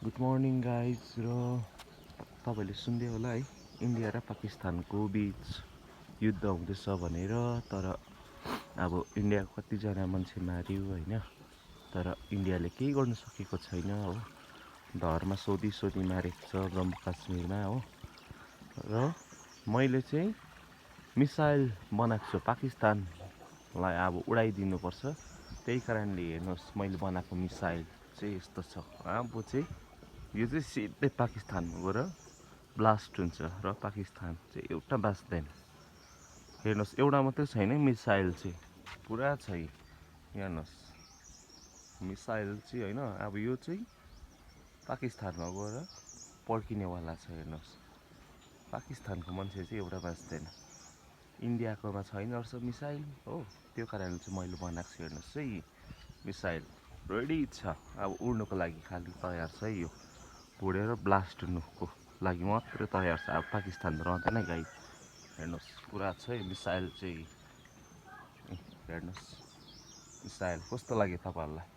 Good morning guys र तपाईँले सुन्दै होला है इन्डिया र पाकिस्तानको बिच युद्ध हुँदैछ भनेर। तर अब इन्डियाको कतिजना मान्छे मार्यो होइन, तर इन्डियाले केही गर्न सकेको छैन हो। धरमा सोधी मारेको छ जम्मू काश्मीरमा हो। र मैले चाहिँ मिसाइल बनाएको छु, पाकिस्तानलाई अब उडाइदिनुपर्छ। त्यही कारणले हेर्नुहोस् मैले बनाएको मिसाइल चाहिँ यस्तो छ। अब चाहिँ यो चाहिँ सिधै पाकिस्तानमा गएर ब्लास्ट हुन्छ र पाकिस्तान चाहिँ एउटा बाँच्दैन। हेर्नुहोस् एउटा मात्रै छैन मिसाइल चाहिँ पुरा छ। हेर्नुहोस् मिसाइल चाहिँ होइन, अब यो चाहिँ पाकिस्तानमा गएर पड्किनेवाला छ। हेर्नुहोस् पाकिस्तानको मान्छे चाहिँ एउटा बाँच्दैन, इन्डियाकोमा छैन रहेछ मिसाइल हो। त्यो कारणले चाहिँ मैले बनाएको छु। हेर्नुहोस् है मिसाइल रेडी छ, अब उड्नुको लागि खालि तयार छ है। यो उडेर ब्लास्ट हुनुको लागि मात्रै तयार छ। अब पाकिस्तान रहँदैन गाई। हेर्नुहोस् पुरा छ है मिसाइल चाहिँ। हेर्नुहोस् मिसाइल कस्तो लाग्यो तपाईँहरूलाई?